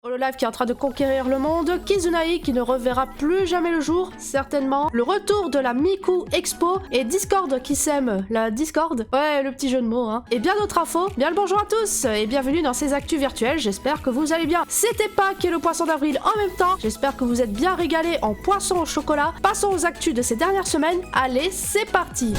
Hololive qui est en train de conquérir le monde, Kizunai qui ne reverra plus jamais le jour, certainement, le retour de la Miku Expo et Discord qui sème la Discord, ouais le petit jeu de mots hein, et bien d'autres infos. Bien le bonjour à tous et bienvenue dans ces actus virtuelles, j'espère que vous allez bien. C'était Pâques et le poisson d'avril en même temps, j'espère que vous êtes bien régalés en poisson au chocolat. Passons aux actus de ces dernières semaines, allez c'est parti.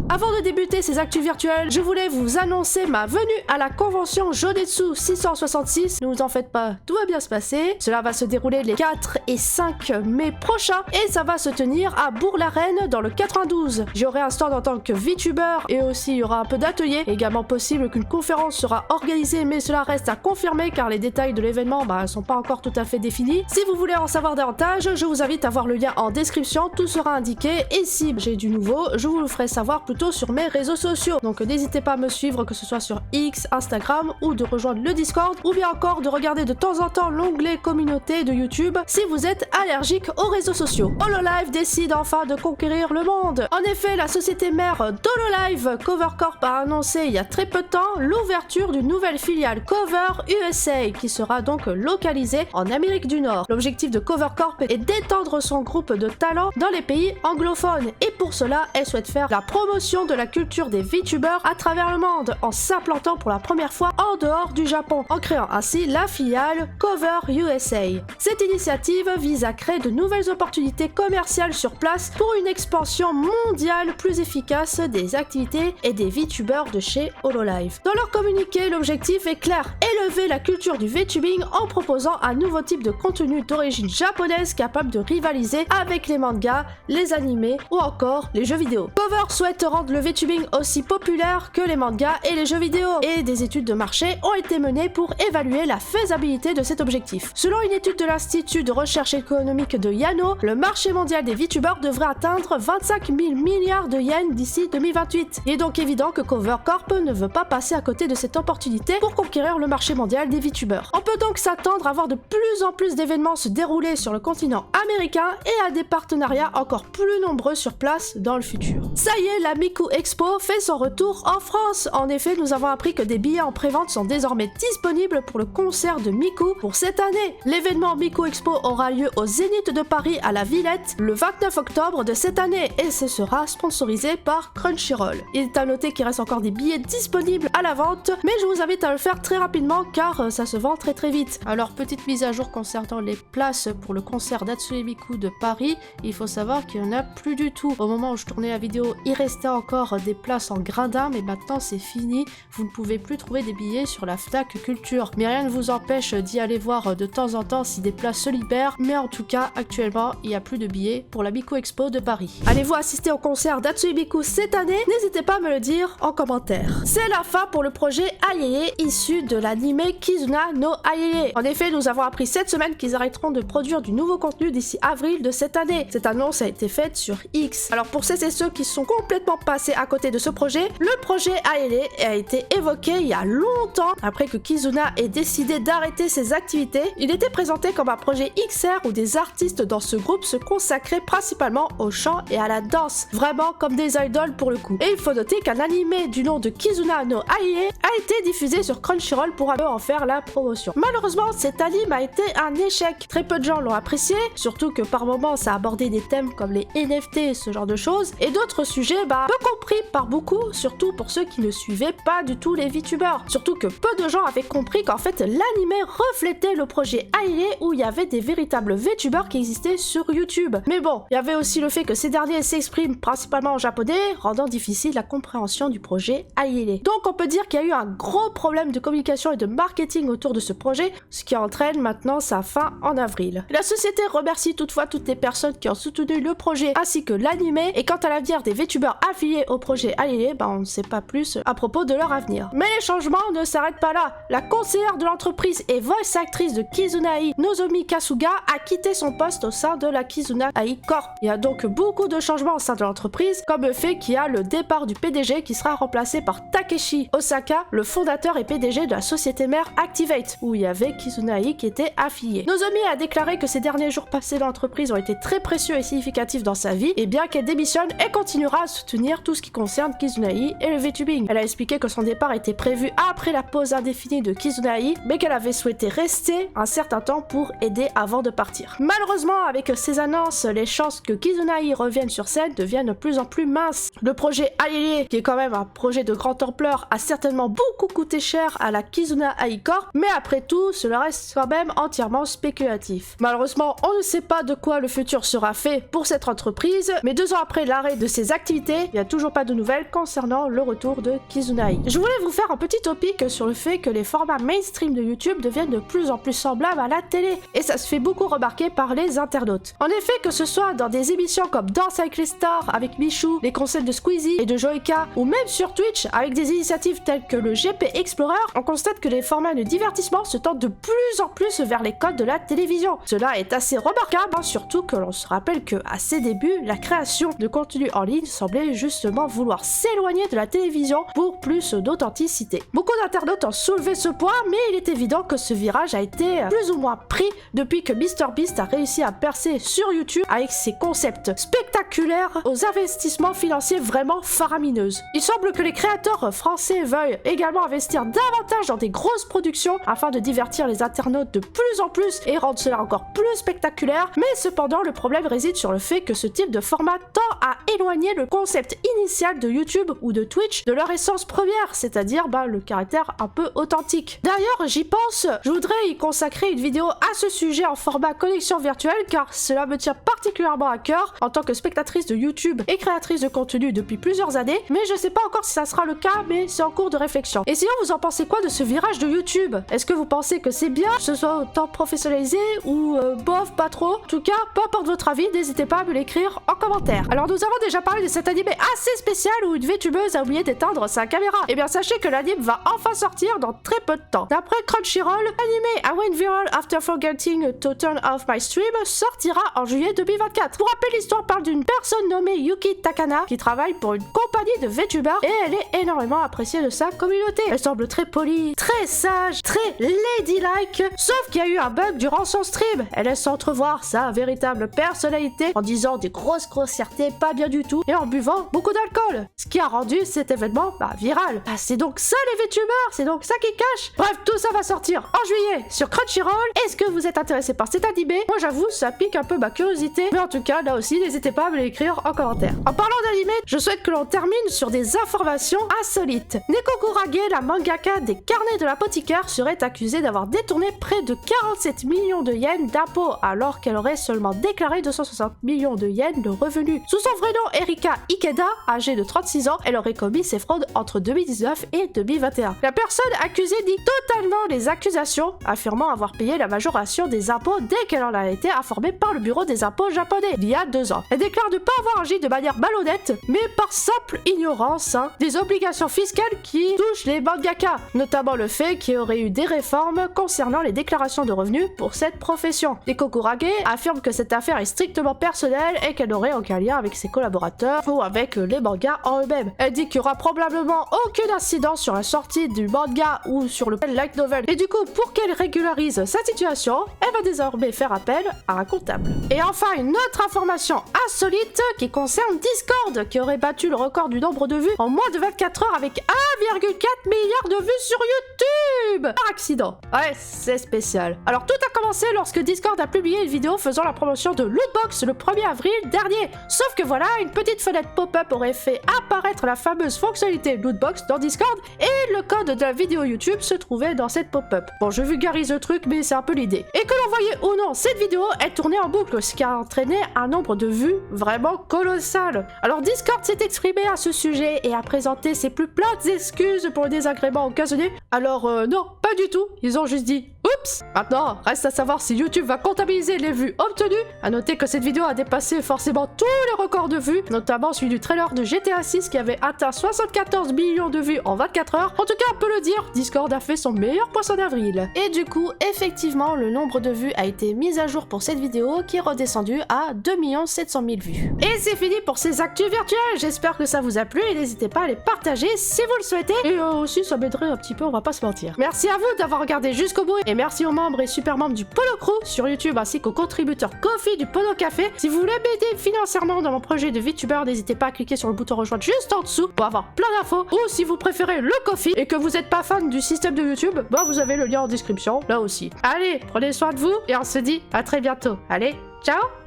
Avant de débuter ces actus virtuelles, je voulais vous annoncer ma venue à la convention Jonetsu 666. Ne vous en faites pas, tout va bien se passer. Cela va se dérouler les 4 et 5 mai prochains et ça va se tenir à Bourg-la-Reine dans le 92. J'aurai un stand en tant que VTuber et aussi il y aura un peu d'atelier. Également possible qu'une conférence sera organisée mais cela reste à confirmer car les détails de l'événement sont pas encore tout à fait définis. Si vous voulez en savoir davantage, je vous invite à voir le lien en description, tout sera indiqué et si j'ai du nouveau, je vous le ferai savoir plutôt sur mes réseaux sociaux. Donc n'hésitez pas à me suivre que ce soit sur X, Instagram ou de rejoindre le Discord ou bien encore de regarder de temps en temps l'onglet communauté de YouTube si vous êtes allergique aux réseaux sociaux. Hololive décide enfin de conquérir le monde. En effet, la société mère d'Hololive, Cover Corp, a annoncé il y a très peu de temps l'ouverture d'une nouvelle filiale Cover USA qui sera donc localisée en Amérique du Nord. L'objectif de Cover Corp est d'étendre son groupe de talents dans les pays anglophones et pour cela, elle souhaite faire la promotion de la culture des VTubers à travers le monde en s'implantant pour la première fois en dehors du Japon, en créant ainsi la filiale Cover USA. Cette initiative vise à créer de nouvelles opportunités commerciales sur place pour une expansion mondiale plus efficace des activités et des VTubers de chez Hololive. Dans leur communiqué, l'objectif est clair, élever la culture du VTubing en proposant un nouveau type de contenu d'origine japonaise capable de rivaliser avec les mangas, les animés ou encore les jeux vidéo. Cover souhaite rendre le VTubing aussi populaire que les mangas et les jeux vidéo et des études de marché ont été menées pour évaluer la faisabilité de cet objectif. Selon une étude de l'Institut de recherche économique de Yano, le marché mondial des VTubers devrait atteindre 25 000 milliards de yens d'ici 2028. Il est donc évident que Cover Corp ne veut pas passer à côté de cette opportunité pour conquérir le marché mondial des VTubers. On peut donc s'attendre à voir de plus en plus d'événements se dérouler sur le continent américain et à des partenariats encore plus nombreux sur place dans le futur. Ça y est, la Miku Expo fait son retour en France. En effet, nous avons appris que des billets en pré-vente sont désormais disponibles pour le concert de Miku pour cette année. L'événement Miku Expo aura lieu au Zénith de Paris à la Villette le 29 octobre de cette année et ce sera sponsorisé par Crunchyroll. Il est à noter qu'il reste encore des billets disponibles à la vente, mais je vous invite à le faire très rapidement car ça se vend très vite. Alors petite mise à jour concernant les places pour le concert d'Hatsune Miku de Paris, il faut savoir qu'il n'y en a plus du tout. Au moment où je tournais la vidéo, il restait encore des places en gradin, mais maintenant c'est fini, vous ne pouvez plus trouver des billets sur la Fnac Culture. Mais rien ne vous empêche d'y aller voir de temps en temps si des places se libèrent, mais en tout cas, actuellement, il n'y a plus de billets pour la Miku Expo de Paris. Allez-vous assister au concert d'Hatsune Miku cette année? N'hésitez pas à me le dire en commentaire. C'est la fin pour le projet Ayeye, issu de l'anime Kizuna no Ayeye. En effet, nous avons appris cette semaine qu'ils arrêteront de produire du nouveau contenu d'ici avril de cette année. Cette annonce a été faite sur X. Alors pour celles et ceux qui sont complètement passés à côté de ce projet, le projet Ayeye a été évoqué il y a longtemps après que Kizuna ait décidé d'arrêter ses activités. Il était présenté comme un projet XR où des artistes dans ce groupe se consacraient principalement au chant et à la danse, vraiment comme des idoles pour le coup. Et il faut noter qu'un animé du nom de Kizuna no Ayeye a été diffusé sur Crunchyroll pour en faire la promotion. Malheureusement, cet anime a été un échec. Très peu de gens l'ont apprécié, surtout que par moments ça abordait des thèmes comme les NFT, ce genre de choses, et d'autres sujets peu compris par beaucoup, surtout pour ceux qui ne suivaient pas du tout les VTubers. Surtout que peu de gens avaient compris qu'en fait l'anime reflétait le projet Ayeye où il y avait des véritables VTubers qui existaient sur YouTube. Mais bon, il y avait aussi le fait que ces derniers s'expriment principalement en japonais, rendant difficile la compréhension du projet Ayeye. Donc on peut dire qu'il y a eu un gros problème de communication et de marketing autour de ce projet, ce qui entraîne maintenant sa fin en avril. La société remercie toutefois toutes les personnes qui ont soutenu le projet ainsi que l'anime, et quant à l'avenir des VTubers affiliés au projet Ayeye, on ne sait pas plus à propos de leur avenir. Mais les changements ne s'arrêtent pas là. La conseillère de l'entreprise et voice actrice de Kizunai, Nozomi Kasuga, a quitté son poste au sein de la Kizunai Corp. Il y a donc beaucoup de changements au sein de l'entreprise, comme le fait qu'il y a le départ du PDG qui sera remplacé par Takeshi Osaka, le fondateur et PDG de la société mère Activate, où il y avait Kizunai qui était affilié. Nozomi a déclaré que ces derniers jours passés dans l'entreprise ont été très précieux et significatifs dans sa vie, et bien qu'elle démissionne, elle continuera à soutenir dire tout ce qui concerne Kizunai et le VTubing. Elle a expliqué que son départ était prévu après la pause indéfinie de Kizunai, mais qu'elle avait souhaité rester un certain temps pour aider avant de partir. Malheureusement, avec ces annonces, les chances que Kizunai revienne sur scène deviennent de plus en plus minces. Le projet Ayeye, qui est quand même un projet de grande ampleur, a certainement beaucoup coûté cher à la Kizunai Corp, mais après tout, cela reste quand même entièrement spéculatif. Malheureusement, on ne sait pas de quoi le futur sera fait pour cette entreprise, mais 2 ans après l'arrêt de ses activités, il n'y a toujours pas de nouvelles concernant le retour de Kizunai. Je voulais vous faire un petit topic sur le fait que les formats mainstream de YouTube deviennent de plus en plus semblables à la télé, et ça se fait beaucoup remarquer par les internautes. En effet, que ce soit dans des émissions comme Danse avec les stars avec Michou, les concepts de Squeezie et de Joyka, ou même sur Twitch avec des initiatives telles que le GP Explorer, on constate que les formats de divertissement se tendent de plus en plus vers les codes de la télévision. Cela est assez remarquable, surtout que l'on se rappelle que à ses débuts, la création de contenu en ligne semblait justement vouloir s'éloigner de la télévision pour plus d'authenticité. Beaucoup d'internautes ont soulevé ce point, mais il est évident que ce virage a été plus ou moins pris depuis que MrBeast a réussi à percer sur YouTube avec ses concepts spectaculaires aux investissements financiers vraiment faramineux. Il semble que les créateurs français veuillent également investir davantage dans des grosses productions afin de divertir les internautes de plus en plus et rendre cela encore plus spectaculaire, mais cependant le problème réside sur le fait que ce type de format tend à éloigner le concept initial de YouTube ou de Twitch de leur essence première, c'est-à-dire le caractère un peu authentique. D'ailleurs, j'y pense, je voudrais y consacrer une vidéo à ce sujet en format connexion virtuelle car cela me tient particulièrement à cœur en tant que spectatrice de YouTube et créatrice de contenu depuis plusieurs années, mais je sais pas encore si ça sera le cas, mais c'est en cours de réflexion. Et sinon, vous en pensez quoi de ce virage de YouTube? Est-ce que vous pensez que c'est bien, que ce soit autant professionnalisé ou bof, pas trop? En tout cas, peu importe votre avis, n'hésitez pas à me l'écrire en commentaire. Alors nous avons déjà parlé de cet anime assez spécial où une VTubeuse a oublié d'éteindre sa caméra. Et bien sachez que l'anime va enfin sortir dans très peu de temps. D'après Crunchyroll, l'anime I Went Viral After Forgetting to Turn Off My Stream sortira en juillet 2024. Pour rappel, l'histoire parle d'une personne nommée Yuki Takana qui travaille pour une compagnie de VTubers et elle est énormément appréciée de sa communauté. Elle semble très polie, très sage, très ladylike, sauf qu'il y a eu un bug durant son stream. Elle laisse entrevoir sa véritable personnalité en disant des grosses grossièretés pas bien du tout et en buvant beaucoup d'alcool. Ce qui a rendu cet événement viral. C'est donc ça les VTubers, c'est donc ça qui cache. Bref, tout ça va sortir en juillet sur Crunchyroll. Est-ce que vous êtes intéressé par cet animé? Moi j'avoue, ça pique un peu ma curiosité, mais en tout cas, là aussi, n'hésitez pas à me l'écrire en commentaire. En parlant d'animé, je souhaite que l'on termine sur des informations insolites. Neko Kurage, la mangaka des Carnets de l'apothicaire, serait accusée d'avoir détourné près de 47 millions de yens d'impôts, alors qu'elle aurait seulement déclaré 260 millions de yens de revenus. Sous son vrai nom, Erika Ikeda, âgée de 36 ans, elle aurait commis ces fraudes entre 2019 et 2021. La personne accusée nie totalement les accusations, affirmant avoir payé la majoration des impôts dès qu'elle en a été informée par le bureau des impôts japonais, il y a 2 ans. Elle déclare ne pas avoir agi de manière malhonnête, mais par simple ignorance des obligations fiscales qui touchent les mangaka, notamment le fait qu'il y aurait eu des réformes concernant les déclarations de revenus pour cette profession. Neko Kurage affirme que cette affaire est strictement personnelle et qu'elle n'aurait aucun lien avec ses collaborateurs ou avec les mangas en eux-mêmes. Elle dit qu'il y aura probablement aucun incident sur la sortie du manga ou sur le light novel. Et du coup, pour qu'elle régularise sa situation, elle va désormais faire appel à un comptable. Et enfin, une autre information insolite qui concerne Discord, qui aurait battu le record du nombre de vues en moins de 24 heures avec 1,4 milliard de vues sur YouTube par accident. Ouais, c'est spécial. Alors tout a commencé lorsque Discord a publié une vidéo faisant la promotion de Lootbox le 1er avril dernier. Sauf que voilà, une petite fenêtre pop-up aurait fait apparaître la fameuse fonctionnalité Lootbox dans Discord et le code de la vidéo YouTube se trouvait dans cette pop-up. Bon, je vulgarise le truc, mais c'est un peu l'idée. Et que l'on voyait ou non, cette vidéo est tournée en boucle, ce qui a entraîné un nombre de vues vraiment colossal. Alors Discord s'est exprimé à ce sujet et a présenté ses plus plates excuses pour le désagrément occasionné. Alors non, pas du tout, ils ont juste dit oups. Maintenant, reste à savoir si YouTube va comptabiliser les vues obtenues. À noter que cette vidéo a dépassé forcément tous les records de vues, notamment celui du trailer de GTA 6 qui avait atteint 74 millions de vues en 24 heures. En tout cas, on peut le dire, Discord a fait son meilleur poisson d'avril. Et du coup, effectivement, le nombre de vues a été mis à jour pour cette vidéo qui est redescendu à 2 700 000 vues. Et c'est fini pour ces actus virtuelles. J'espère que ça vous a plu et n'hésitez pas à les partager si vous le souhaitez. Et aussi, ça m'aiderait un petit peu, on va pas se mentir. Merci à vous d'avoir regardé jusqu'au bout et merci aux membres et super membres du Polo Crew sur YouTube ainsi qu'aux contributeurs Ko-fi du Polo Café. Si vous voulez m'aider financièrement dans mon projet de VTuber, n'hésitez pas à cliquer sur le bouton rejoindre juste en dessous pour avoir plein d'infos. Ou si vous préférez le Ko-fi et que vous n'êtes pas fan du système de YouTube, bah vous avez le lien en description là aussi. Allez, prenez soin de vous et on se dit à très bientôt. Allez, ciao!